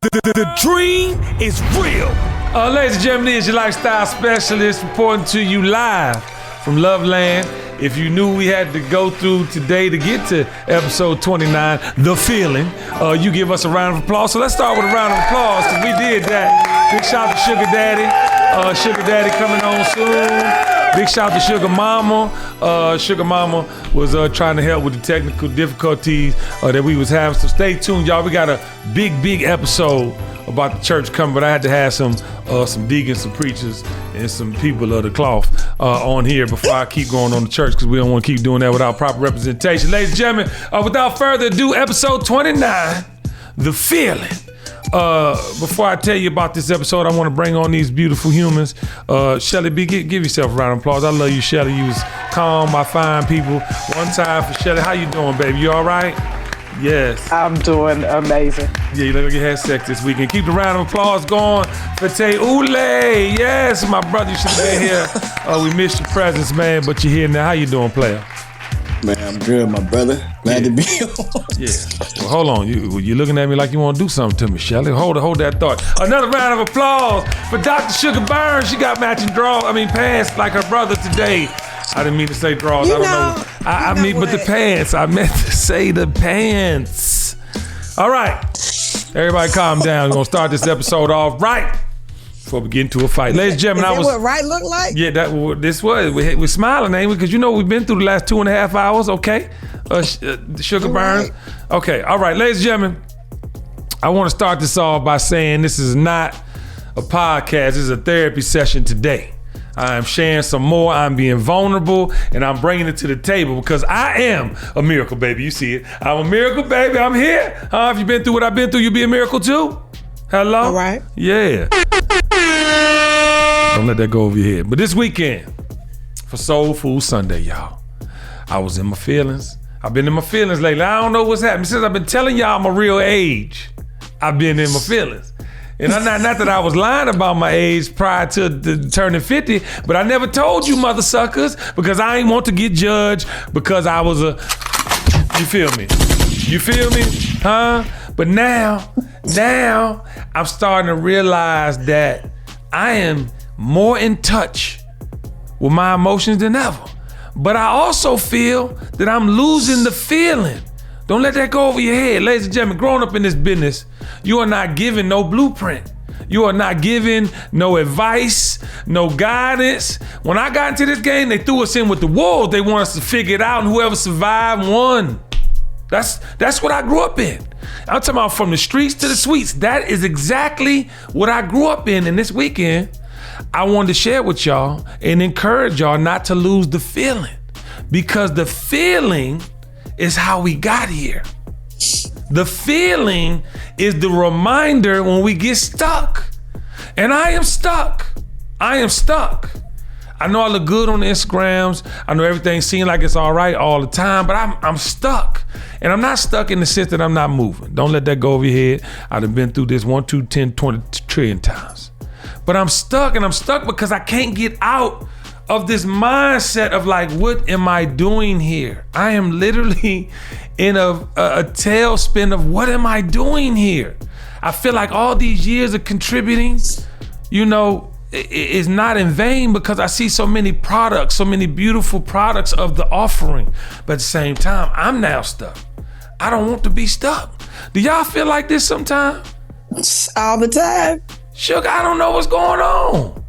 The dream is real. Ladies and gentlemen, it's your lifestyle specialist reporting to you live from Loveland. If you knew we had to go through today to get to episode 29, The Feeling, you give us a round of applause. So let's start with a round of applause because we did that. Big shout out to Sugar Daddy. Sugar Daddy coming on soon. Big shout out to Sugar Mama. Sugar Mama was trying to help with the technical difficulties that we was having. So stay tuned, y'all. We got a big episode about the church coming, but I had to have some deacons, some preachers, and some people of the cloth on here before I keep going on the church because we don't want to keep doing that without proper representation. Ladies and gentlemen, without further ado, episode 29, The Feeling. Before I tell you about this episode, I want to bring on these beautiful humans. Shelly B, give yourself a round of applause. I love you, Shelly. You was calm, my fine people. One time for Shelly. How you doing, baby? You all right? Yes. I'm doing amazing. Yeah, you look like you had sex this weekend. Keep the round of applause going for Tay Ule. Yes, my brother, you should have been here. We missed your presence, man, but you're here now. How you doing, player? Man, I'm good, my brother. Glad to be on. Yeah. Well, hold on. You're looking at me like you want to do something to me, Shelly. Hold that thought. Another round of applause for Dr. Sugar Burns. She got matching pants like her brother today. I didn't mean to say draws. I don't know. I mean, but the pants. I meant to say the pants. All right. Everybody calm down. We're going to start this episode off right before we get into a fight. Ladies and gentlemen, Is that what right look like? Yeah, this was. We're smiling, ain't we? Because you know we've been through the last 2.5 hours, okay? Sugar Burns. Right. Okay, all right. Ladies and gentlemen, I want to start this off by saying this is not a podcast. This is a therapy session today. I'm sharing some more. I'm being vulnerable, and I'm bringing it to the table because I am a miracle baby. You see it. I'm a miracle baby. I'm here. If you've been through what I've been through, you'll be a miracle too. Hello? All right. Yeah. Don't let that go over your head. But this weekend, for Soul Food Sunday, y'all, I was in my feelings. I've been in my feelings lately. I don't know what's happening. Since I've been telling y'all my real age, I've been in my feelings. And not that I was lying about my age prior to turning 50, but I never told you mother suckers because I ain't want to get judged because I was you feel me? You feel me? Huh? But now I'm starting to realize that I am more in touch with my emotions than ever. But I also feel that I'm losing the feeling. Don't let that go over your head. Ladies and gentlemen, growing up in this business, you are not given no blueprint. You are not given no advice, no guidance. When I got into this game, they threw us in with the wolves. They want us to figure it out, and whoever survived won. That's what I grew up in. I'm talking about from the streets to the suites. That is exactly what I grew up in. And this weekend, I wanted to share with y'all and encourage y'all not to lose the feeling, because the feeling is how we got here. The feeling is the reminder when we get stuck. And I am stuck. I know I look good on the Instagrams. I know everything seems like it's all right all the time, but I'm stuck. And I'm not stuck in the sense that I'm not moving. Don't let that go over your head. I've been through this 1, 2, 10, 20 trillion times. But I'm stuck, and I'm stuck because I can't get out of this mindset of like, what am I doing here? I am literally in a tailspin of what am I doing here? I feel like all these years of contributing, is not in vain because I see so many products, so many beautiful products of the offering. But at the same time, I'm now stuck. I don't want to be stuck. Do y'all feel like this sometimes? All the time. Sugar, I don't know what's going on.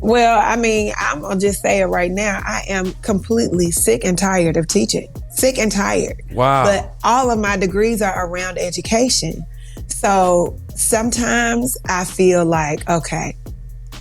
Well, I mean, I'm going to just say it right now. I am completely sick and tired of teaching. Sick and tired. Wow. But all of my degrees are around education. So sometimes I feel like, okay,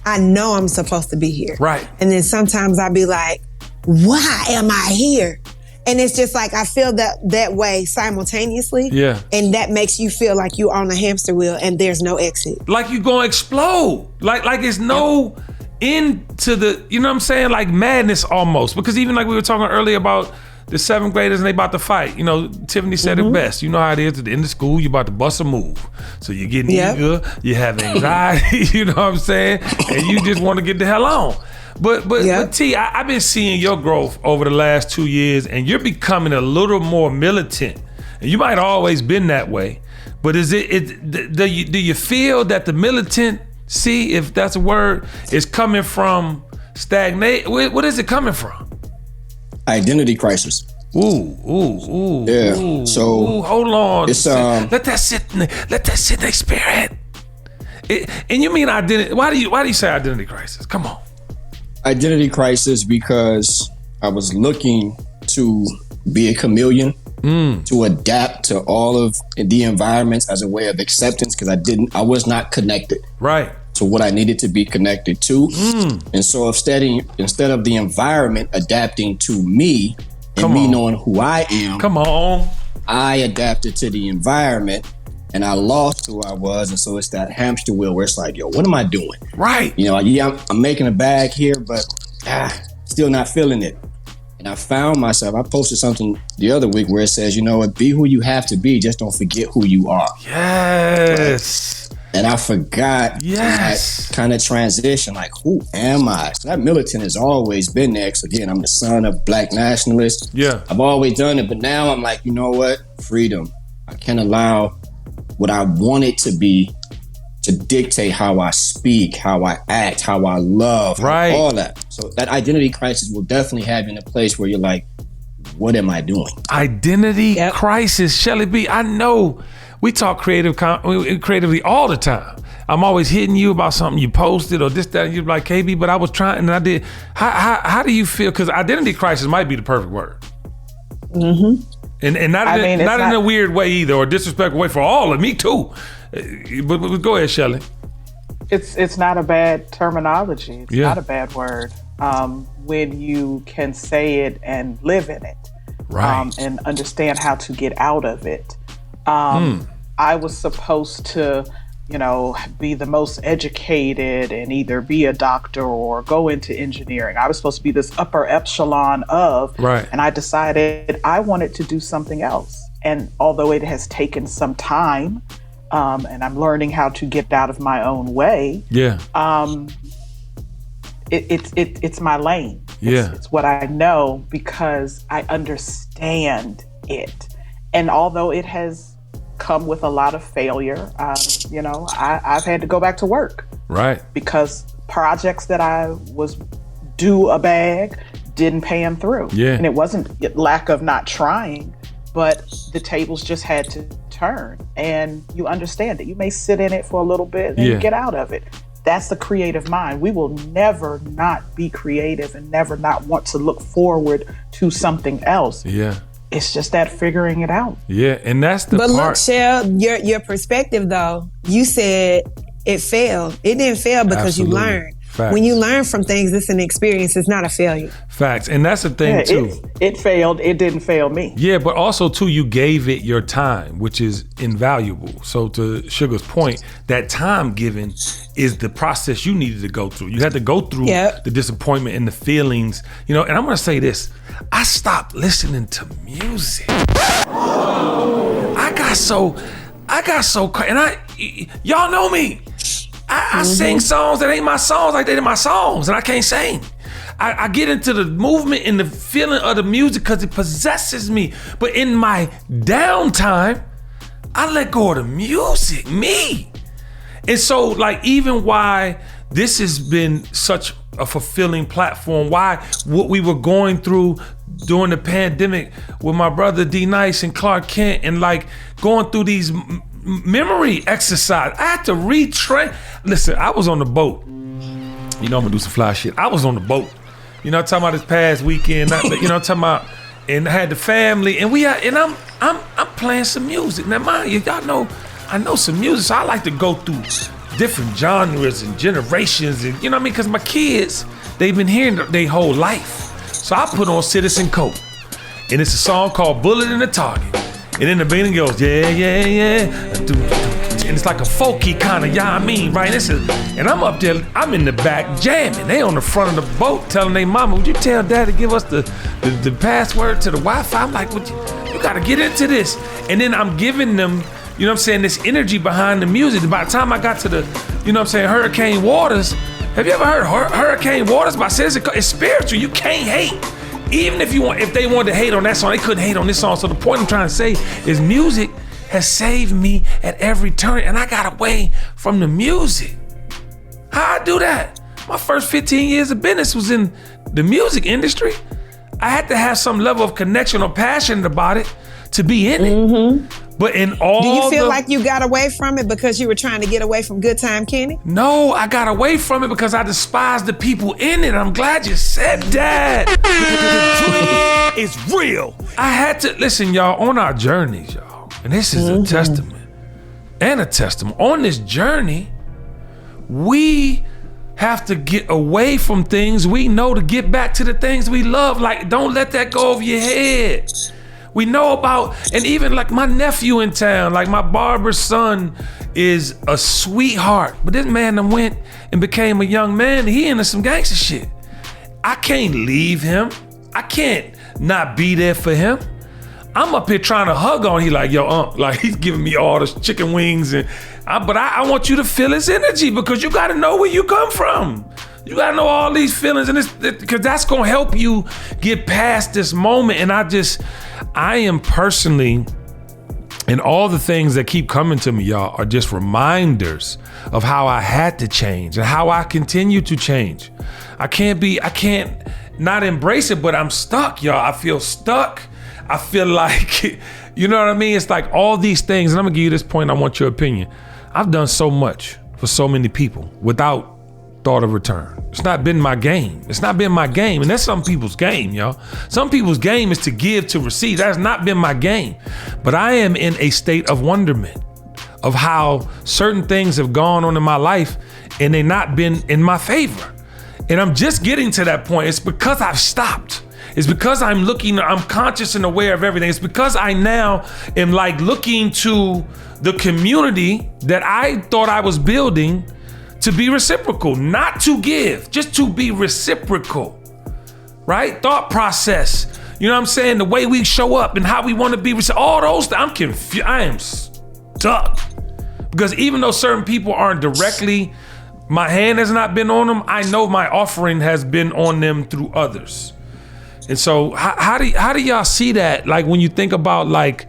I know I'm supposed to be here. Right. And then sometimes I be like, why am I here? And it's just like, I feel that way simultaneously. Yeah. And that makes you feel like you're on a hamster wheel and there's no exit. Like you're going to explode. Like it's no end to the, you know what I'm saying? Like madness almost. Because even like we were talking earlier about the 7th graders and they about to fight. You know, Tiffany said it best. You know how it is at the end of school, you about to bust a move. So you're getting eager, you have anxiety, you know what I'm saying? And you just want to get the hell on. But T, I've been seeing your growth over the last 2 years, and you're becoming a little more militant. And you might have always been that way, But is do you feel that the militancy, if that's a word, is coming from stagnate? What is it coming from? Identity crisis. Ooh. Yeah. So hold on. It's let that sit in their spirit. And you mean identity? Why do you say identity crisis? Come on. Identity crisis because I was looking to be a chameleon, to adapt to all of the environments as a way of acceptance, because I was not connected to what I needed to be connected to. And so instead of the environment adapting to me and me knowing who I am, I adapted to the environment and I lost who I was. And so it's that hamster wheel where it's like, yo, what am I doing? Right. You know, I'm making a bag here, but still not feeling it. And I found myself, I posted something the other week where it says, you know what, be who you have to be, just don't forget who you are. Yes. Right? And I forgot that kind of transition, like, who am I? So that militant has always been there. Because again, I'm the son of Black nationalists. Yeah. I've always done it, but now I'm like, you know what? Freedom. I can't allow what I want it to be to dictate how I speak, how I act, how I love, all that. So that identity crisis will definitely have you in a place where you're like, what am I doing? Identity crisis, Shelly B. I know we talk creatively all the time. I'm always hitting you about something you posted or this, that, and you're like, KB, but I was trying and I did. How do you feel? Because identity crisis might be the perfect word. Mm-hmm. And not in a weird way either, or disrespectful way for all of me too. But go ahead, Shelly. It's not a bad terminology. It's not a bad word when you can say it and live in it, and understand how to get out of it. I was supposed to, be the most educated and either be a doctor or go into engineering. I was supposed to be this upper echelon of, and I decided I wanted to do something else. And although it has taken some time, and I'm learning how to get out of my own way. Yeah. It's my lane. It's what I know because I understand it. And although it has come with a lot of failure, I've had to go back to work. Right. Because projects that I was due a bag didn't pay them through. Yeah. And it wasn't lack of not trying, but the tables just had to turn, and you understand it. You may sit in it for a little bit and get out of it. That's the creative mind. We will never not be creative and never not want to look forward to something else. Yeah. It's just that figuring it out. Yeah, and that's the part. But look, Shell, your perspective though, you said it failed. It didn't fail because you learned. Facts. When you learn from things, it's an experience. It's not a failure. Facts. And that's the thing too. It failed. It didn't fail me. Yeah, but also too, you gave it your time, which is invaluable. So to Sugar's point, that time given is the process you needed to go through. You had to go through the disappointment and the feelings, and I'm going to say this. I stopped listening to music. I got so, and y'all know me. I sing songs that ain't my songs like they my songs, and I can't sing. I get into the movement and the feeling of the music because it possesses me. But in my downtime, I let go of the music, me. And so, like, even why this has been such a fulfilling platform, why what we were going through during the pandemic with my brother D Nice and Clark Kent, and like going through these memory exercise. I had to retrain. Listen, I was on the boat. I'm gonna do some fly shit. I was on the boat. I'm talking about this past weekend. I'm talking about, and I had the family, and I'm playing some music. Now, mind you, y'all know I know some music, so I like to go through different genres and generations, and because my kids, they've been hearing their whole life. So I put on Citizen Cope, and it's a song called Bullet in the Target. And then the beginning goes, yeah, yeah, yeah. And it's like a folky kind of, right? And I'm up there, I'm in the back jamming. They on the front of the boat telling their mama, would you tell dad to give us the password to the Wi-Fi? I'm like, you gotta get into this. And then I'm giving them, this energy behind the music. By the time I got to the, Hurricane Waters, have you ever heard Hurricane Waters by Citizen? It's spiritual, you can't hate. Even if they wanted to hate on that song, they couldn't hate on this song. So the point I'm trying to say is music has saved me at every turn, and I got away from the music. How I do that? My first 15 years of business was in the music industry. I had to have some level of connection or passion about it to be in it. But in all do you feel like you got away from it because you were trying to get away from Good Time Kenny? No, I got away from it because I despised the people in it. I'm glad you said that. The dream is real. I had to, listen, y'all, on our journeys, y'all, and this is a testament and a testament. On this journey, we have to get away from things we know to get back to the things we love. Like, don't let that go over your head. We know about, and even like my nephew in town, like my barber's son is a sweetheart, but this man done went and became a young man. He into some gangster shit. I can't leave him. I can't not be there for him. I'm up here trying to hug on. He like, yo, like he's giving me all the chicken wings, and but I want you to feel his energy because you got to know where you come from. You got to know all these feelings, and because that's gonna help you get past this moment. And I am personally, and all the things that keep coming to me, y'all, are just reminders of how I had to change and how I continue to change. I can't not embrace it, but I'm stuck, y'all. I feel stuck. I feel like, you know what I mean? It's like all these things, and I'm gonna give you this point, I want your opinion. I've done so much for so many people without thought of return. It's not been my game. It's not been my game, and that's some people's game, y'all. Some people's game is to give, to receive. That has not been my game. But I am in a state of wonderment of how certain things have gone on in my life, and they not been in my favor. And I'm just getting to that point. It's because I've stopped. It's because I'm conscious and aware of everything. It's because I now am like looking to the community that I thought I was building to be reciprocal, not to give, just to be reciprocal, right? Thought process, you know what I'm saying? The way we show up and how we want to be, all those, I'm confused. I am stuck. Because even though certain people aren't directly, my hand has not been on them, I know my offering has been on them through others. And so how do y'all see that? Like when you think about like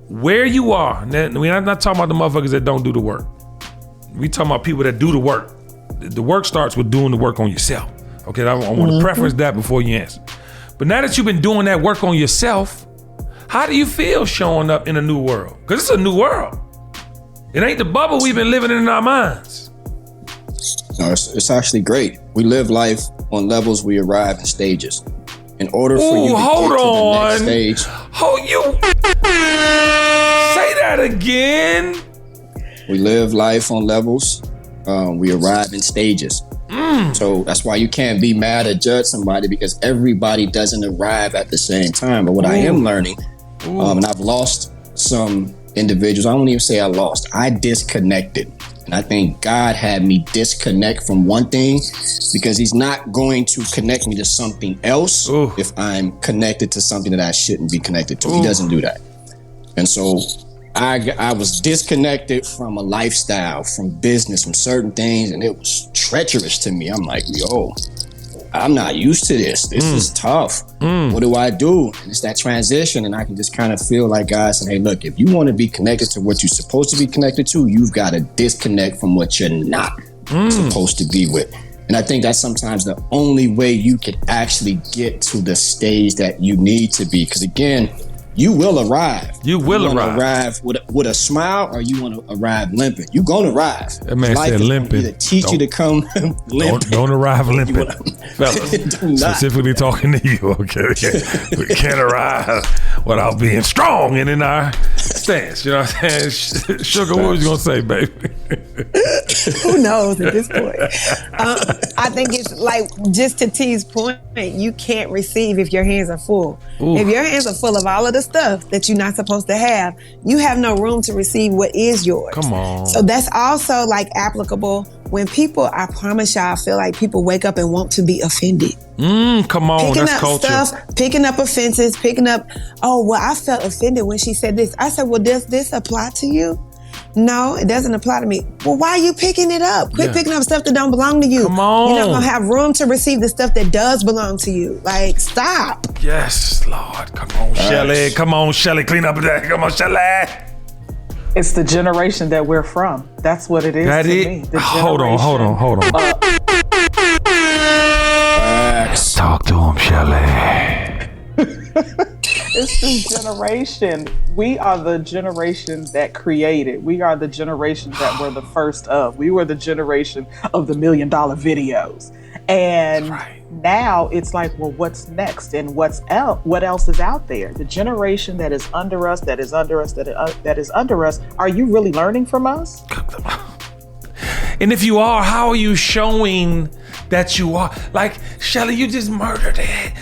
where you are, and we're not talking about the motherfuckers that don't do the work. We talking about people that do the work. The work starts with doing the work on yourself. Okay, I want to preference that before you answer. But now that you've been doing that work on yourself, how do you feel showing up in a new world? Because it's a new world. It ain't the bubble we've been living in our minds. No, it's actually great. We live life on levels, we arrive in stages. In order for you to get to the next stage. Say that again. We live life on levels. We arrive in stages. So that's why you can't be mad or judge somebody because everybody doesn't arrive at the same time. But what I am learning, and I've lost some individuals. I won't even say I lost. I disconnected. And I think God had me disconnect from one thing because he's not going to connect me to something else if I'm connected to something that I shouldn't be connected to. He doesn't do that. And so I was disconnected from a lifestyle, from business, from certain things, and it was treacherous to me. I'm like, yo, I'm not used to this. This is tough. What do I do? And it's that transition, and I can just kind of feel like God saying, hey, look, if you want to be connected to what you're supposed to be connected to, you've got to disconnect from what you're not supposed to be with. And I think that's sometimes the only way you can actually get to the stage that you need to be. Because again, you will arrive. You arrive with a smile, or you want to arrive limping. You're going to arrive. That man said limping. To teach you to come limping. Don't arrive limping. Fellas, specifically talking to you, okay? We can't arrive without being strong and in our stance. You know what I'm saying? Sugar, what was you going to say, baby? Who knows at this point? I think it's like, just to T's point, you can't receive if your hands are full. If your hands are full of all of the stuff that you're not supposed to have, you have no room to receive what is yours. Come on. So that's also like applicable when people, I promise y'all, I feel like people wake up and want to be offended. Come on, picking that's up culture. Stuff, picking up offenses, I felt offended when she said this. I said, well, does this apply to you? No, it doesn't apply to me. Well, why are you picking it up? Quit picking up stuff that don't belong to you. Come on. You're not going to have room to receive the stuff that does belong to you. Like, stop. Yes, Lord. Come on, Shelly. Come on, Shelly. Clean up that. Come on, Shelly. It's the generation that we're from. That's what it is that to it? me. The Hold on. Talk to him, Shelly. It's the generation. We are the generation that created. We are the generation that were the first of. We were the generation of the $1 million videos. And now it's like, well, what's next? And what else is out there? The generation that is under us, that is under us. Are you really learning from us? And if you are, how are you showing that you are? Like, Shelly, you just murdered it.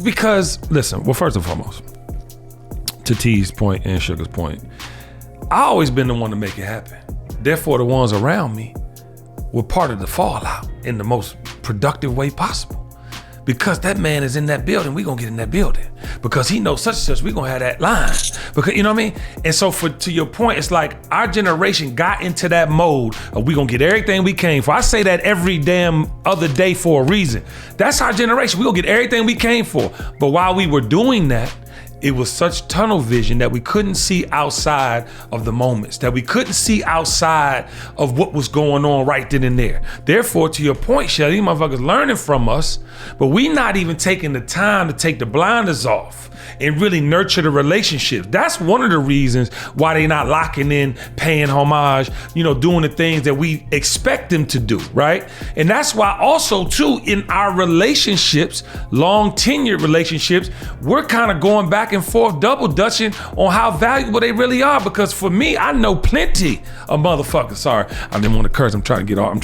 Because, listen, well, first and foremost, to T's point and Sugar's point, I always been the one to make it happen. Therefore, the ones around me were part of the fallout in the most productive way possible. Because that man is in that building, we gonna get in that building. Because he knows such and such, we gonna have that line. Because, you know what I mean? And so to your point, it's like our generation got into that mode of we gonna get everything we came for. I say that every damn other day for a reason. That's our generation. We gonna get everything we came for. But while we were doing that, it was such tunnel vision that we couldn't see outside of the moments, that we couldn't see outside of what was going on right then and there. Therefore, to your point, Shelly, these motherfuckers learning from us, but we not even taking the time to take the blinders off and really nurture the relationships. That's one of the reasons why they not locking in, paying homage, doing the things that we expect them to do, right? And that's why also too, in our relationships, long tenured relationships, we're kind of going back and forth, double dutching on how valuable they really are. Because for me, I know plenty of motherfuckers. Sorry, I didn't want to curse. I'm trying to get off.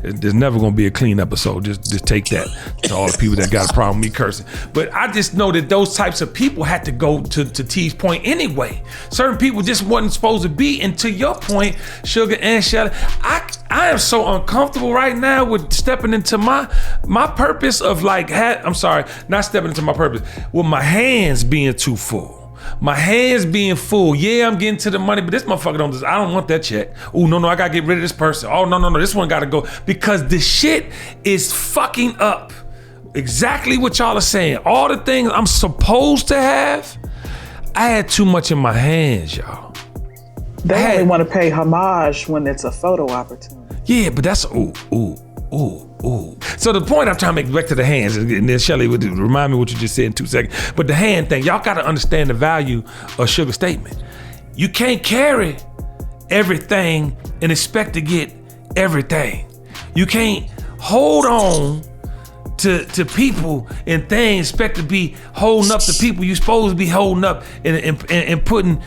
There's never going to be a clean episode. Just take that to all the people that got a problem with me cursing. But I just know that those types of people had to go to T's point anyway. Certain people just wasn't supposed to be. And to your point, Sugar and Shelly, I am so uncomfortable right now with stepping into my purpose of not stepping into my purpose, with my hands being too full. My hands being full. Yeah, I'm getting to the money, but this motherfucker I don't want that check. Oh, no, I gotta get rid of this person. Oh, no, this one gotta go. Because the shit is fucking up exactly what y'all are saying. All the things I'm supposed to have, I had too much in my hands, y'all. They only want to pay homage when it's a photo opportunity. Yeah, but that's ooh. So the point I'm trying to make back to the hands, and then Shelly would remind me what you just said in 2 seconds. But the hand thing, y'all got to understand the value of Sugar's statement. You can't carry everything and expect to get everything. You can't hold on to people and things, expect to be holding up the people you supposed to be holding up and putting,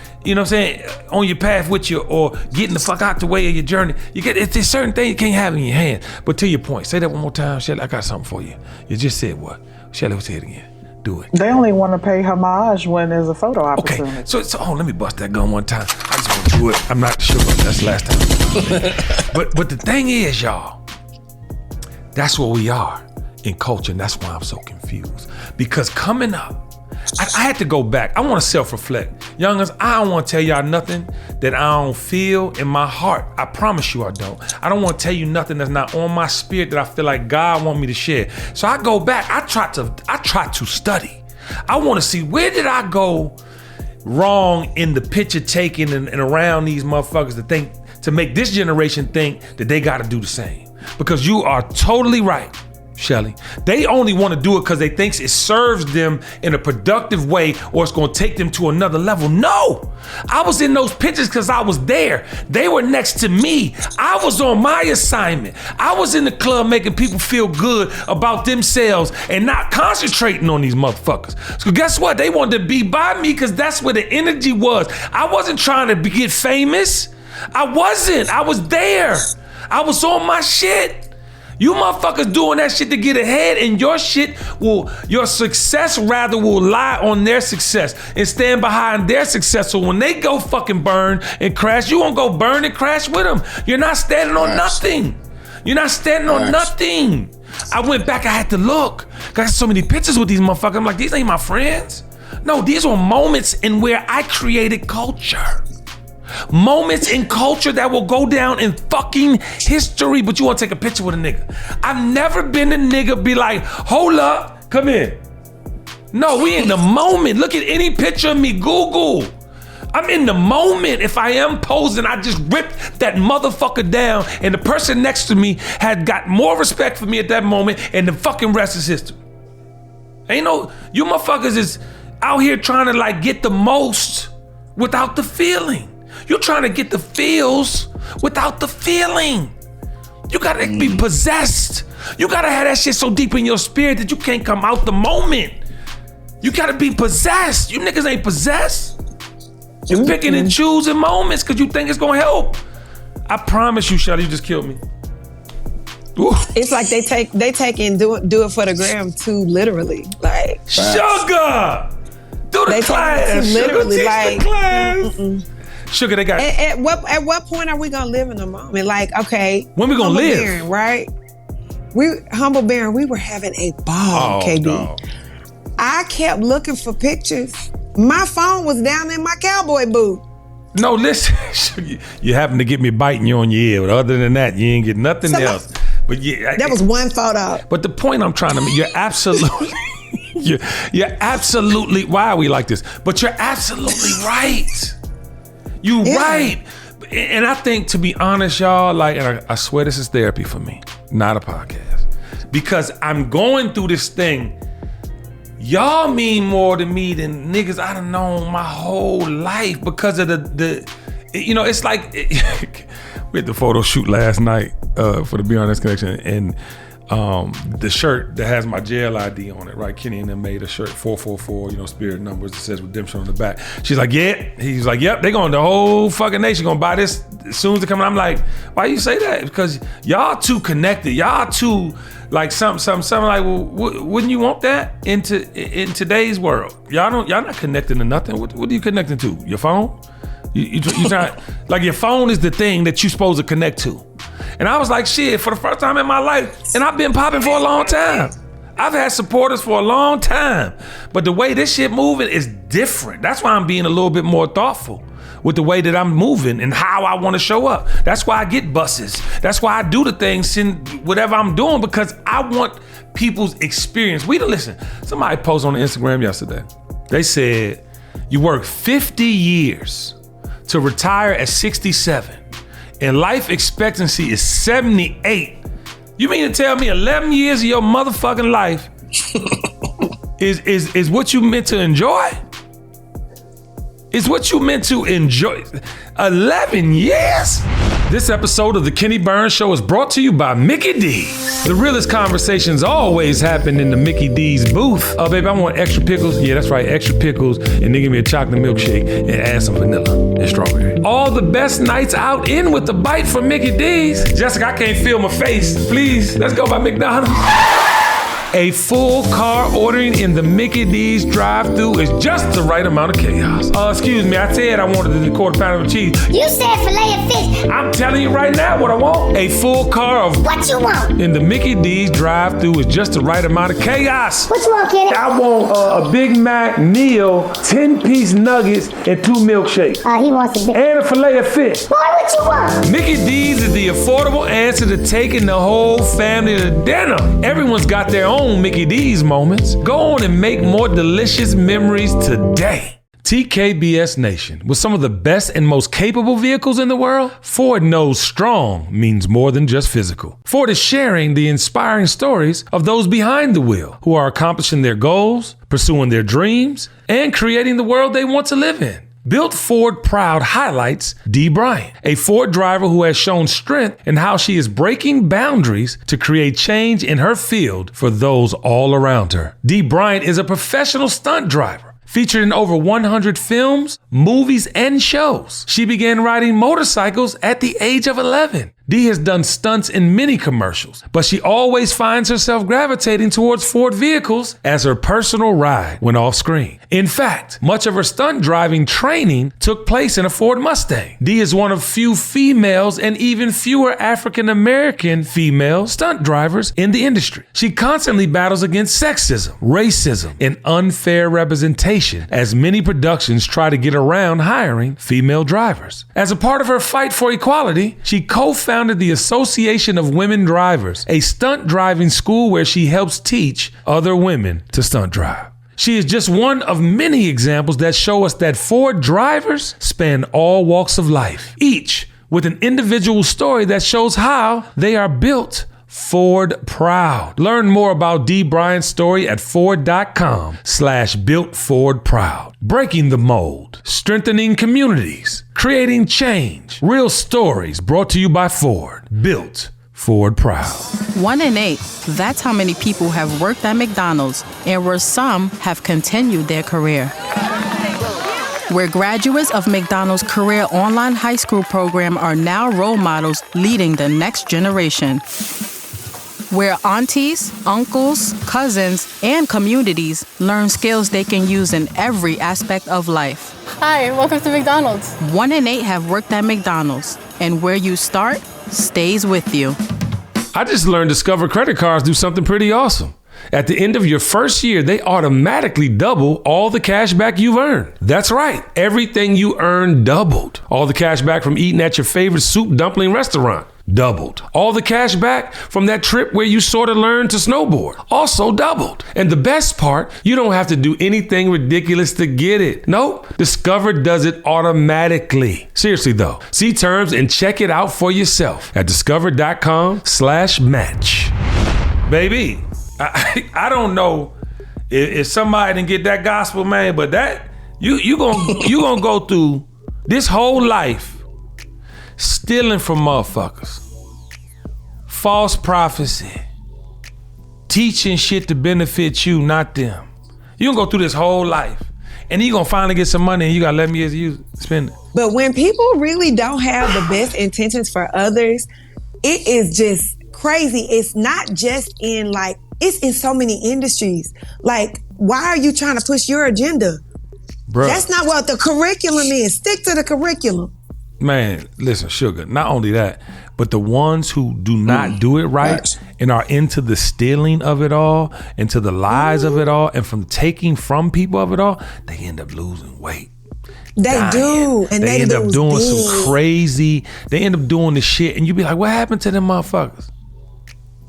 on your path with you, or getting the fuck out the way of your journey. There's certain things you can't have in your hand. But to your point, say that one more time, Shelly. I got something for you. You just said what? Shelly, say it again. Do it. They only want to pay homage when there's a photo opportunity. Okay, so let me bust that gun one time. I just want to do it. I'm not sure, that's the last time. But the thing is, y'all, that's what we are in culture, and that's why I'm so confused. Because coming up, I had to go back. I want to self-reflect. Youngins, I don't want to tell y'all nothing that I don't feel in my heart. I promise you I don't. I don't want to tell you nothing that's not on my spirit that I feel like God want me to share. So I go back. I try to study. I want to see, where did I go wrong in the picture taking and around these motherfuckers to make this generation think that they got to do the same. Because you are totally right, Shelly. They only want to do it because they think it serves them in a productive way, or it's going to take them to another level. No, I was in those pictures because I was there. They were next to me. I was on my assignment. I was in the club making people feel good about themselves and not concentrating on these motherfuckers. So guess what? They wanted to be by me because that's where the energy was. I wasn't trying to get famous. I wasn't. I was there. I was on my shit. You motherfuckers doing that shit to get ahead, and your success rather will lie on their success and stand behind their success. So when they go fucking burn and crash, you won't go burn and crash with them. You're not standing on nothing. You're not standing on nothing. I went back, I had to look. Got so many pictures with these motherfuckers. I'm like, these ain't my friends. No, these were moments in where I created culture. Moments in culture that will go down in fucking history, but you want to take a picture with a nigga. I've never been a nigga be like, hold up, come in. No, we in the moment. Look at any picture of me, Google. I'm in the moment. If I am posing, I just ripped that motherfucker down, and the person next to me had got more respect for me at that moment, and the fucking rest is history. Ain't no, you motherfuckers is out here trying to like get the most without the feeling. You're trying to get the feels without the feeling. You gotta be possessed. You gotta have that shit so deep in your spirit that you can't come out the moment. You gotta be possessed. You niggas ain't possessed. You're picking and choosing moments because you think it's gonna help. I promise you, Shelly, you just killed me. Ooh. It's like they take and do it for the gram too literally. Like Sugar, do the class. Literally, Sugar, like the class. Sugar, they got. At what point are we gonna live in the moment? Like, okay, when we gonna live? Baron, right? Humble Baron, we were having a ball, KB. No. I kept looking for pictures. My phone was down in my cowboy boot. No, listen, you happen to get me biting you on your ear, but other than that, you ain't get nothing else. But yeah, that was one photo. But the point I'm trying to make, you're absolutely, you're absolutely. Why are we like this? But you're absolutely right. You right. And I think, to be honest, y'all, like, and I swear this is therapy for me, not a podcast, because I'm going through this thing. Y'all mean more to me than niggas I done known my whole life because of the you know, it's like, we had the photo shoot last night for the Be Honest Connection, and the shirt that has my jail ID on it, right? Kenny and them made a shirt, 444, you know, spirit numbers that says redemption on the back. She's like, yeah. He's like, yep, they going, the whole fucking nation gonna buy this as soon as they come in. I'm like, why you say that? Because y'all too connected. Y'all too, like something like, well, wouldn't you want that in today's world? Y'all not connecting to nothing. What are you connecting to? Your phone? You trying, like, your phone is the thing that you supposed to connect to. And I was like, shit, for the first time in my life, and I've been popping for a long time. I've had supporters for a long time. But the way this shit moving is different. That's why I'm being a little bit more thoughtful with the way that I'm moving and how I want to show up. That's why I get buses. That's why I do the things in whatever I'm doing, because I want people's experience. Listen, somebody posted on Instagram yesterday. They said, you work 50 years to retire at 67. And life expectancy is 78. You mean to tell me 11 years of your motherfucking life is what you meant to enjoy? Is what you meant to enjoy? 11 years? This episode of The Kenny Burns Show is brought to you by Mickey D's. The realest conversations always happen in the Mickey D's booth. Oh, baby, I want extra pickles. Yeah, that's right, extra pickles. And then give me a chocolate milkshake and add some vanilla and strawberry. All the best nights out in with the bite from Mickey D's. Jessica, I can't feel my face. Please, let's go by McDonald's. A full car ordering in the Mickey D's drive-thru is just the right amount of chaos. Excuse me, I said I wanted the quarter pounder of cheese. You said filet of fish. I'm telling you right now what I want. A full car of what you want in the Mickey D's drive-thru is just the right amount of chaos. What you want, Kenny? I want a Big Mac meal, 10-piece nuggets, and 2 milkshakes. He wants a big... And a filet of fish. Boy, what you want? Mickey D's is the affordable answer to taking the whole family to dinner. Everyone's got their own Mickey D's moments. Go on and make more delicious memories today. TKBS Nation, with some of the best and most capable vehicles in the world, Ford knows strong means more than just physical. Ford is sharing the inspiring stories of those behind the wheel who are accomplishing their goals, pursuing their dreams, and creating the world they want to live in. Built Ford Proud highlights Dee Bryant, a Ford driver who has shown strength in how she is breaking boundaries to create change in her field for those all around her. Dee Bryant is a professional stunt driver, featured in over 100 films, movies, and shows. She began riding motorcycles at the age of 11. Dee has done stunts in many commercials, but she always finds herself gravitating towards Ford vehicles as her personal ride when off screen. In fact, much of her stunt driving training took place in a Ford Mustang. Dee is one of few females and even fewer African American female stunt drivers in the industry. She constantly battles against sexism, racism, and unfair representation as many productions try to get around hiring female drivers. As a part of her fight for equality, she co-founded the Association of Women Drivers, a stunt driving school where she helps teach other women to stunt drive. She is just one of many examples that show us that Ford drivers span all walks of life, each with an individual story that shows how they are built Ford proud. Learn more about Dee Bryant's story at Ford.com/builtFordProud. Breaking the mold, strengthening communities, creating change. Real stories brought to you by Ford. Built Ford proud. 1 in 8. That's how many people have worked at McDonald's, and where some have continued their career. Where graduates of McDonald's Career Online High School program are now role models leading the next generation. Where aunties, uncles, cousins, and communities learn skills they can use in every aspect of life. Hi, welcome to McDonald's. 1 in 8 have worked at McDonald's, and where you start stays with you. I just learned Discover credit cards do something pretty awesome. At the end of your first year, they automatically double all the cash back you've earned. That's right. Everything you earn doubled. All the cash back from eating at your favorite soup dumpling restaurant doubled. All the cash back from that trip where you sort of learned to snowboard also doubled. And the best part, you don't have to do anything ridiculous to get it. Nope. Discover does it automatically. Seriously though, see terms and check it out for yourself at discover.com/match. Baby, I don't know if somebody didn't get that gospel, man, but that you gonna go through this whole life stealing from motherfuckers, false prophecy, teaching shit to benefit you, not them. You gonna go through this whole life, and you gonna finally get some money, and you got 11 years to use it, spend it. But when people really don't have the best intentions for others, it is just crazy. It's not just in it's in so many industries. Like, why are you trying to push your agenda? Bruh. That's not what the curriculum is. Stick to the curriculum. Man, listen, sugar, not only that, but the ones who do not do it right and are into the stealing of it all, into the lies of it all, and from taking from people of it all, they end up losing weight. They do. And they end up doing some crazy, they end up doing the shit, and you be like, what happened to them motherfuckers?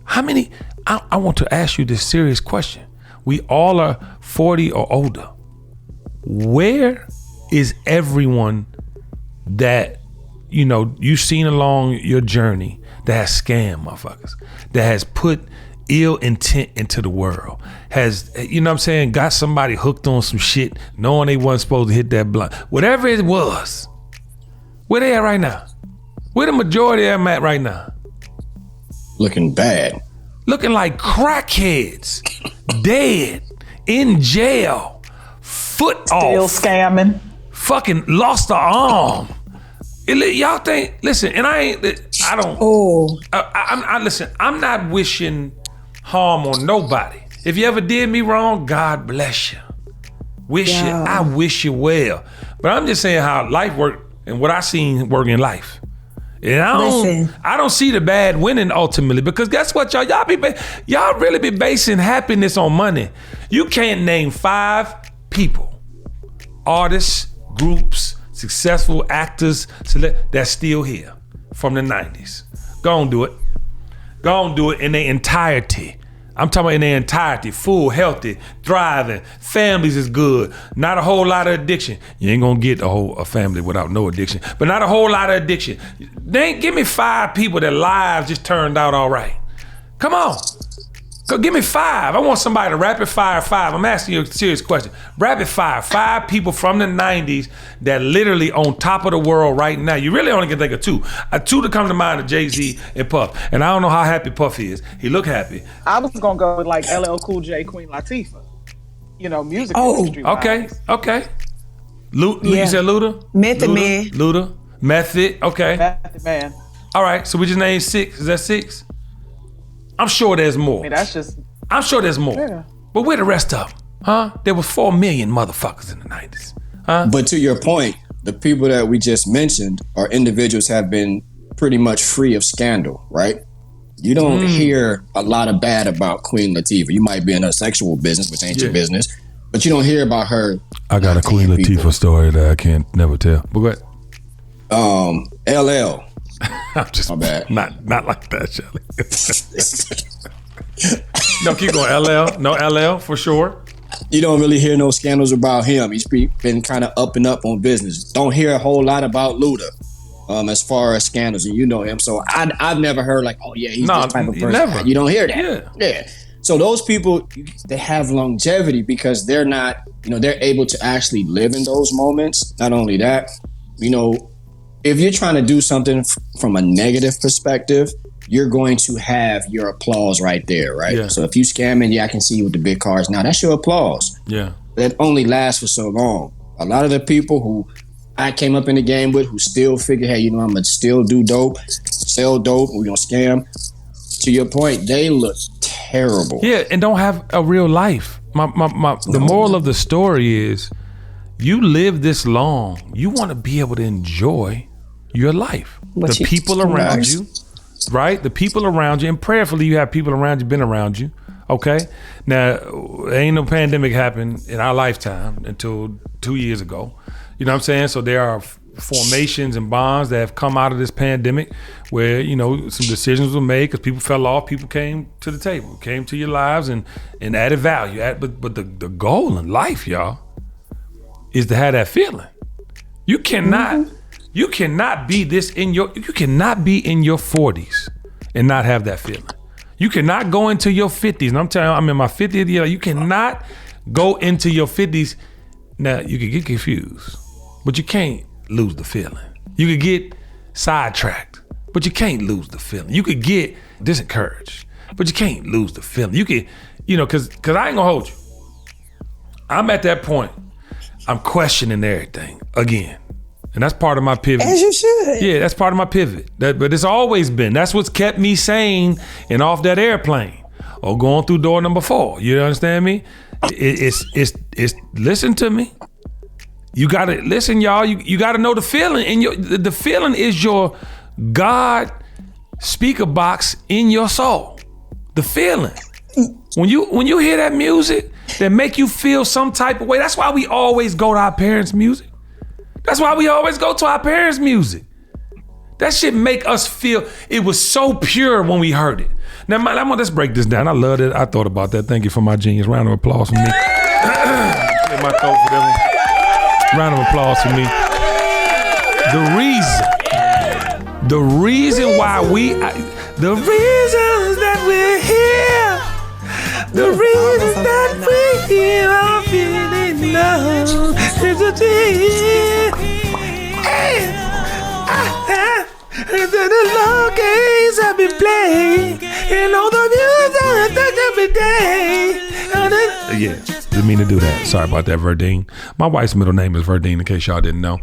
How many, I want to ask you this serious question. We all are 40 or older. Where is everyone that, you've seen along your journey that has scammed motherfuckers, that has put ill intent into the world, has, got somebody hooked on some shit knowing they wasn't supposed to hit that blunt, whatever it was? Where they at right now? Where the majority of them at right now? Looking bad. Looking like crackheads, dead, in jail, foot still off. Still scamming. Fucking lost an arm. Y'all think, listen, and listen, I'm not wishing harm on nobody. If you ever did me wrong, God bless you. I wish you well. But I'm just saying how life worked and what I seen work in life. And I don't see the bad winning ultimately, because guess what, y'all really be basing happiness on money. You can't name 5 people, artists, groups, successful actors that's still here from the 90s. Go on, do it. Go on, do it in their entirety. I'm talking about in their entirety, full, healthy, thriving, families is good, not a whole lot of addiction. You ain't gonna get a family without no addiction, but not a whole lot of addiction. Give me 5 people that lives just turned out all right. Come on. Go give me 5. I want somebody to rapid fire 5. I'm asking you a serious question. Rapid fire 5 people from the 90s that literally on top of the world right now. You really only can think of 2. 2 to come to mind are Jay-Z and Puff. And I don't know how happy Puff is. He look happy. I was gonna go with like LL Cool J, Queen Latifah. Music industry. Okay. You said Luda? Method Man. Luda. Method. Okay. Method Man. All right. So we just named 6. Is that 6? I'm sure there's more. I'm sure there's more. Yeah. But where the rest of them? Huh? There was 4 million motherfuckers in the 90s. Huh? But to your point, the people that we just mentioned are individuals have been pretty much free of scandal, right? You don't hear a lot of bad about Queen Latifah. You might be in a sexual business, which ain't your business, but you don't hear about her. I got a Queen Latifah story that I can't never tell. But go ahead. LL. I'm just my bad. Not like that, Shelly. No, keep going. LL. No, LL for sure. You don't really hear no scandals about him. He's been kind of up and up on business. Don't hear a whole lot about Luda as far as scandals, and you know him. So I've never heard like, oh yeah, he's this type of person. Never. You don't hear that. Yeah. So those people, they have longevity because they're not, they're able to actually live in those moments. Not only that, if you're trying to do something from a negative perspective, you're going to have your applause right there, right? Yeah. So if you scamming, I can see you with the big cars. Now that's your applause. Yeah. That only lasts for so long. A lot of the people who I came up in the game with who still figure, hey, I'm gonna still do dope, sell dope, we're gonna scam. To your point, they look terrible. Yeah, and don't have a real life. The moral of the story is, you live this long, you want to be able to enjoy your life. The people around you. Right? The people around you, and prayerfully you have people around you, been around you. Okay? Now, ain't no pandemic happened in our lifetime until 2 years ago. You know what I'm saying? So there are formations and bonds that have come out of this pandemic where, some decisions were made because people fell off, people came to the table, came to your lives and added value. But the goal in life, y'all, is to have that feeling. You cannot be you cannot be in your 40s and not have that feeling. You cannot go into your 50s, and I'm telling you, I'm in my 50th year. You cannot go into your 50s. Now, you can get confused, but you can't lose the feeling. You could get sidetracked, but you can't lose the feeling. You could get disencouraged, but you can't lose the feeling. You could, because I ain't gonna hold you. I'm at that point. I'm questioning everything again. And that's part of my pivot. As you should. Yeah, that's part of my pivot. But it's always been. That's what's kept me sane and off that airplane or going through door number 4. You understand me? It's listen to me. You gotta listen, y'all. You gotta know the feeling. And the feeling is your God speaker box in your soul. The feeling. When you hear that music that make you feel some type of way, that's why we always go to our parents' music. That's why we always go to our parents' music. That shit make us feel, it was so pure when we heard it. Now, let's break this down. I love it. I thought about that. Thank you for my genius. Round of applause for me. Get my throat for them. Round of applause for me. The reason why the reasons that we're here, the reasons that we're here, I'm feeling love. It's a dream. The long games I've been playing, and all the music I touch every day. Yeah, didn't mean to do that. Sorry about that, Verdine. My wife's middle name is Verdine, in case y'all didn't know.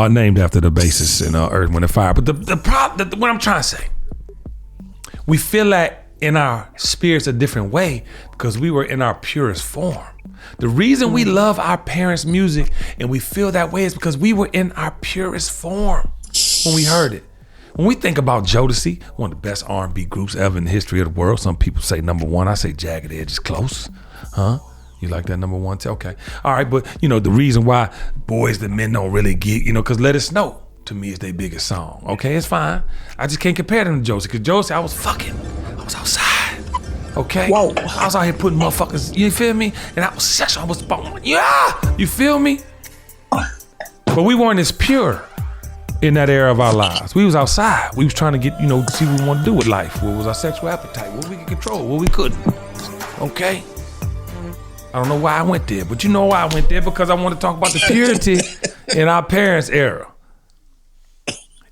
Named after the bassist in Earth, Wind & Fire. But the problem, what I'm trying to say, we feel that in our spirits a different way because we were in our purest form. The reason we love our parents' music and we feel that way is because we were in our purest form when we heard it. When we think about Jodeci, one of the best R&B groups ever in the history of the world, some people say number 1. I say Jagged Edge is close. Huh? You like that number 1? Okay. All right, but the reason why Boys the Men don't really get, because Let It Snow to me is their biggest song. Okay, it's fine. I just can't compare them to Jodeci because Jodeci, I was outside. Okay? Whoa. I was out here putting motherfuckers, you feel me? And I was sexual. I was, yeah! You feel me? But we weren't as pure in that era of our lives. We was outside. We was trying to get, see what we want to do with life. What was our sexual appetite? What we could control, what we couldn't. Okay? I don't know why I went there, but you know why I went there? Because I want to talk about the purity in our parents' era.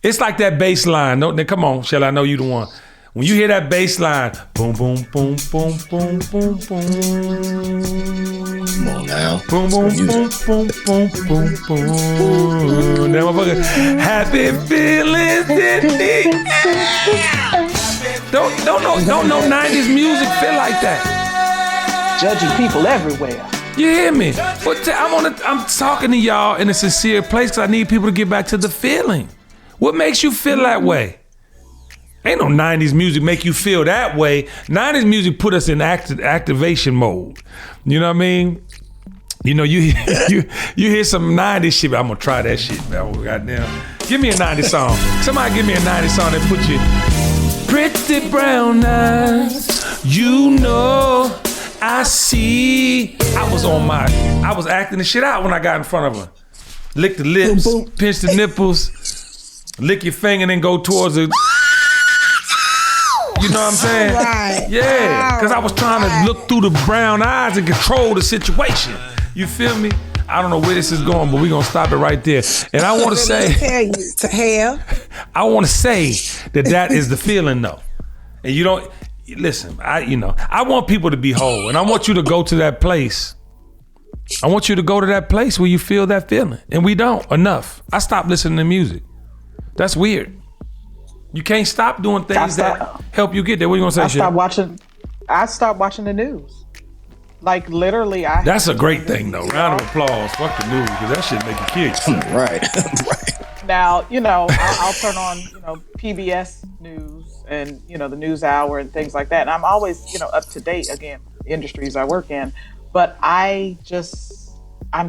It's like that bass line. No, come on, Shelly, I know you the one. When you hear that bass line, boom, boom, boom, boom, boom, boom, boom. Come on now. Boom, boom, boom, boom, boom, boom, boom. That motherfucker, happy feelings in the air. Don't no 90s music feel like that. Judging people everywhere. You hear me? But I'm talking to y'all in a sincere place because I need people to get back to the feeling. What makes you feel that way? Ain't no 90s music make you feel that way. 90s music put us in activation mode. You know what I mean? You hear some 90s shit. I'm gonna try that shit, man. Goddamn. Give me a 90s song. Somebody give me a 90s song that put you. Pretty brown eyes, I see. I was acting the shit out when I got in front of her. Lick the lips, Boom, boom. pinch the nipples, lick your finger, and then go towards the. You know what I'm saying? Right. Yeah, because I was trying to look through the brown eyes and control the situation. You feel me? I don't know where this is going, but we're going to stop it right there. And I want to say, tell you to hell. I want to say that is the feeling, though. And you don't, listen, I want people to be whole. And I want you to go to that place. I want you to go to that place where you feel that feeling. And we don't enough. I stopped listening to music. That's weird. You can't stop doing things that help you get there. What are you gonna say? I stopped watching the news. Like literally, That's a great thing, though. Round of applause. Fuck the news, because that shit make you kill you. Right. Now, I'll turn on, PBS News and the News Hour and things like that. And I'm always, up to date again, the industries I work in. But I'm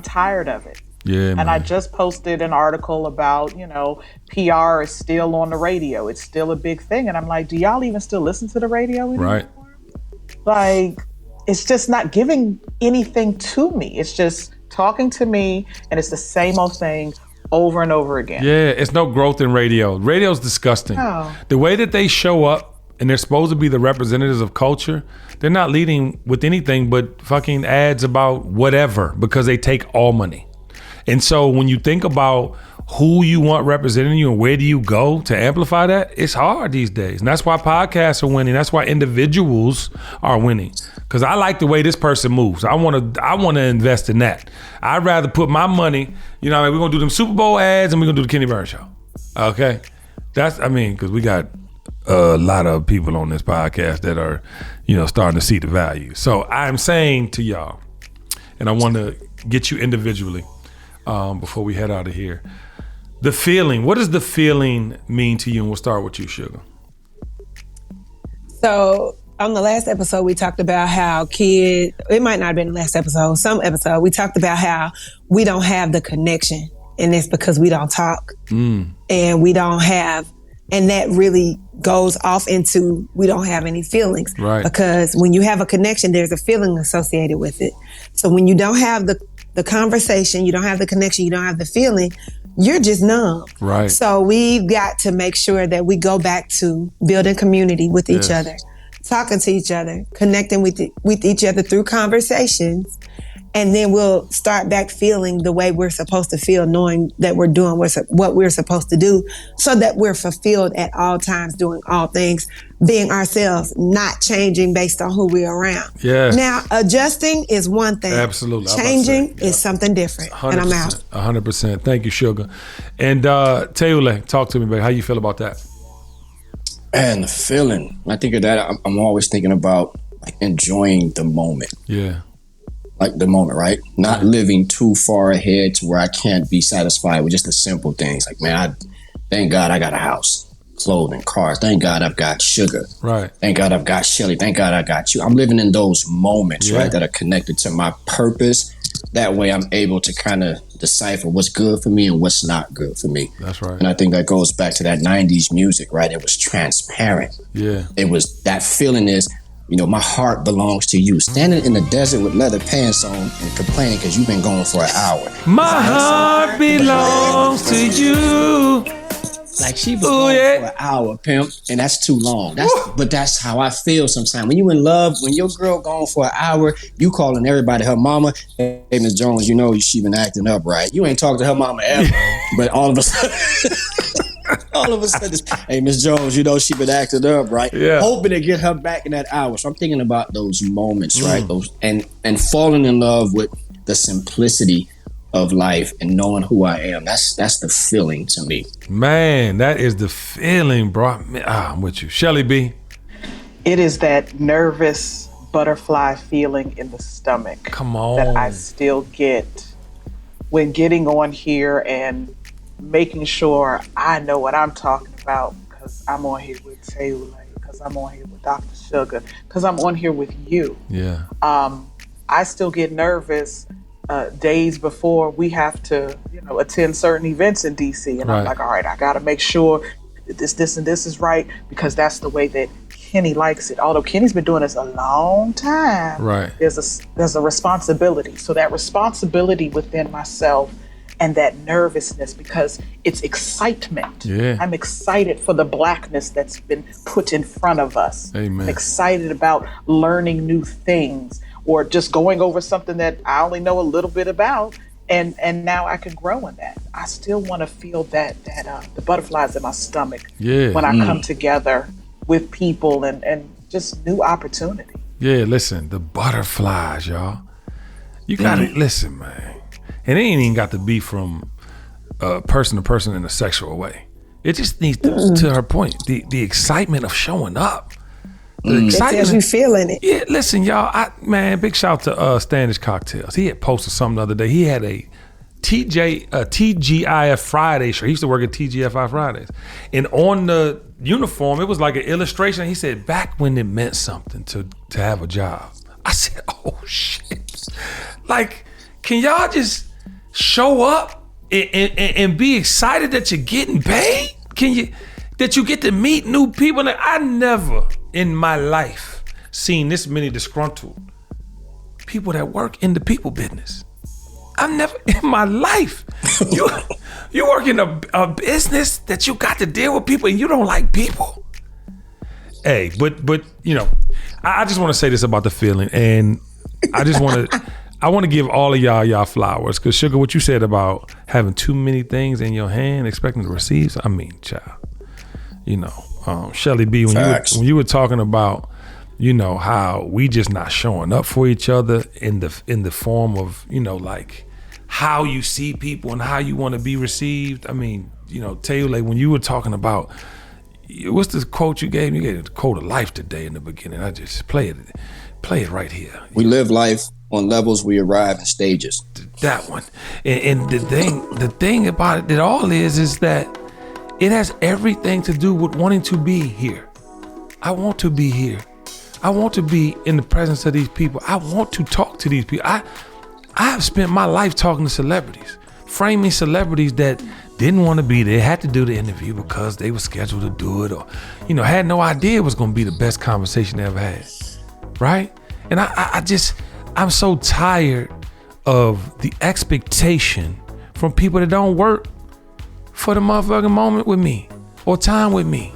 tired of it. Yeah, man. And I just posted an article about, PR is still on the radio. It's still a big thing. And I'm like, do y'all even still listen to the radio anymore? Right. Like, it's just not giving anything to me. It's just talking to me, and it's the same old thing over and over again. Yeah, it's no growth in radio. Radio's disgusting. Oh. The way that they show up, and they're supposed to be the representatives of culture, they're not leading with anything but fucking ads about whatever, because they take all money. And so when you think about who you want representing you and where do you go to amplify that, it's hard these days. And that's why podcasts are winning. That's why individuals are winning. Because I like the way this person moves. I want to invest in that. I'd rather put my money, we're going to do them Super Bowl ads and we're going to do the Kenny Burns show. Okay? Because we got a lot of people on this podcast that are, starting to see the value. So I'm saying to y'all, and I want to get you individually, before we head out of here. The feeling, what does the feeling mean to you? And we'll start with you, Sugar. So on the last episode, we talked about how it might not have been the last episode, some episode, we talked about how we don't have the connection. And it's because we don't talk. And we don't have, and that really goes off into we don't have any feelings. Right. Because when you have a connection, there's a feeling associated with it. So when you don't have the conversation, you don't have the connection, you don't have the feeling, you're just numb. Right. So we've got to make sure that we go back to building community with each other, talking to each other, connecting with each other through conversations. And then we'll start back feeling the way we're supposed to feel, knowing that we're doing what we're supposed to do so that we're fulfilled at all times, doing all things, being ourselves, not changing based on who we're around. Yes. Now, adjusting is one thing. Absolutely. Changing is something different. 100%, and I'm out. 100%. Thank you, Sugar. And Teule, talk to me, babe. How you feel about that? And the feeling, when I think of that, I'm always thinking about like enjoying the moment. Yeah. Like the moment, right? Not living too far ahead to where I can't be satisfied with just the simple things. Like, man, thank God I got a house, clothing, cars. Thank God I've got Sugar. Right. Thank God I've got Shelly. Thank God I got you. I'm living in those moments, right, that are connected to my purpose. That way I'm able to kind of decipher what's good for me and what's not good for me. That's right. And I think that goes back to that 90s music, right? It was transparent. Yeah. It was, that feeling is, my heart belongs to you. Standing in the desert with leather pants on and complaining because you've been gone for an hour. My heart belongs to you. Like she was gone for an hour, pimp, and that's too long. But that's how I feel sometimes. When you in love, when your girl gone for an hour, you calling everybody her mama. Hey, Ms. Jones, she been acting up, right? You ain't talked to her mama ever. But all of a sudden, hey, Ms. Jones, she been acting up, right? Yeah. Hoping to get her back in that hour. So I'm thinking about those moments, right? Those and falling in love with the simplicity of life and knowing who I am. That's the feeling to me. Man, that is the feeling, bro. I'm with you. Shelly B. It is that nervous butterfly feeling in the stomach. Come on. That I still get when getting on here and making sure I know what I'm talking about, because I'm on here with Taylor, because I'm on here with Dr. Sugar, because I'm on here with you. Yeah. I still get nervous days before we have to, attend certain events in DC. And I'm like, all right, I got to make sure that this, and this is right, because that's the way that Kenny likes it. Although Kenny's been doing this a long time, right? There's a responsibility. So that responsibility within myself and that nervousness, because it's excitement. Yeah. I'm excited for the Blackness that's been put in front of us. Amen. I'm excited about learning new things or just going over something that I only know a little bit about. And now I can grow in that. I still want to feel that the butterflies in my stomach when I come together with people and just new opportunity. Yeah, listen, the butterflies, y'all. You gotta listen, man. And it ain't even got to be from person to person in a sexual way. It just needs to her point, the excitement of showing up. The excitement. It tells you feeling it. Yeah, listen, y'all. Big shout to Standish Cocktails. He had posted something the other day. He had a TGIF Friday shirt. He used to work at TGFI Fridays. And on the uniform, it was like an illustration. He said, back when it meant something to have a job. I said, oh, shit. Like, can y'all just show up and be excited that you're getting paid? That you get to meet new people? Like, I never in my life seen this many disgruntled people that work in the people business. I've never in my life. You work in a business that you got to deal with people and you don't like people. Hey, but you know, I just want to say this about the feeling, and I just want to I want to give all of y'all flowers, because Sugar, what you said about having too many things in your hand, expecting to receive, I mean, child. You know, Shelly B, when you were talking about, you know, how we just not showing up for each other in the form of, you know, like how you see people and how you want to be received. I mean, you know, Taylor, when you were talking about, what's the quote you gave me? You gave the quote of life today in the beginning. I just play it right here. We live life on levels, we arrive in stages. That one. And the thing about it all is that it has everything to do with wanting to be here. I want to be here. I want to be in the presence of these people. I want to talk to these people. I have spent my life talking to celebrities, framing celebrities that didn't want to be there, had to do the interview because they were scheduled to do it, or, you know, had no idea it was going to be the best conversation they ever had, right? And I'm so tired of the expectation from people that don't work for the motherfucking moment with me or time with me.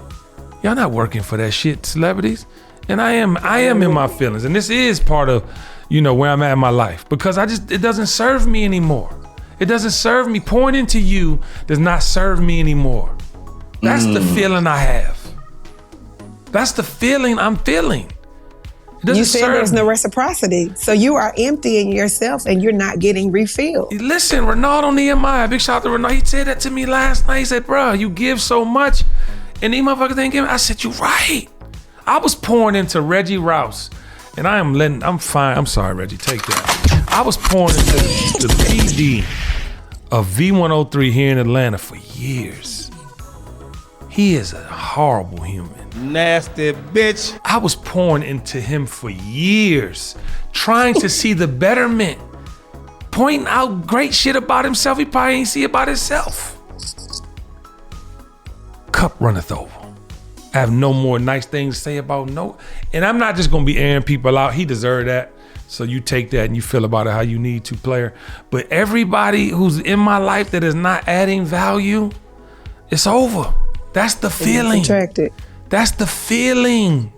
Y'all not working for that shit, celebrities. And I am in my feelings. And this is part of, you know, where I'm at in my life, because it doesn't serve me anymore. It doesn't serve me. Pointing to you does not serve me anymore. That's the feeling I have. That's the feeling I'm feeling. You said there's no reciprocity. So you are emptying yourself and you're not getting refilled. Listen, Ronaldo Nehemiah, big shout out to Ronaldo. He said that to me last night. He said, bro, you give so much and these motherfuckers ain't giving. I said, you're right. I was pouring into Reggie Rouse, and I'm fine. I'm sorry, Reggie, take that. I was pouring into the PD of V103 here in Atlanta for years. He is a horrible human. Nasty bitch. I was pouring into him for years, trying to see the betterment, pointing out great shit about himself he probably ain't see about himself. Cup runneth over. I have no more nice things to say about no. And I'm not just gonna be airing people out. He deserved that. So you take that and you feel about it how you need to, player. But everybody who's in my life that is not adding value, it's over. That's the feeling. That's the feeling.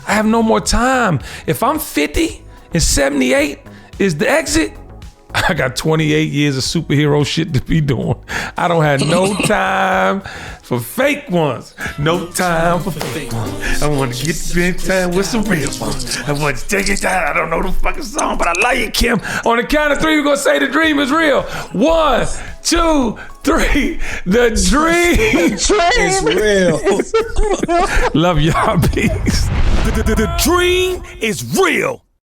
I have no more time. If I'm 50 and 78 is the exit, I got 28 years of superhero shit to be doing. I don't have no time for fake ones. No time for fake ones. I want to get spend time with some real ones. I want to take it down. I don't know the fucking song, but I like it, Kim. On the count of three, we're going to say the dream is real. 1, 2, 3. The dream is real. Love y'all, peace. The dream is real.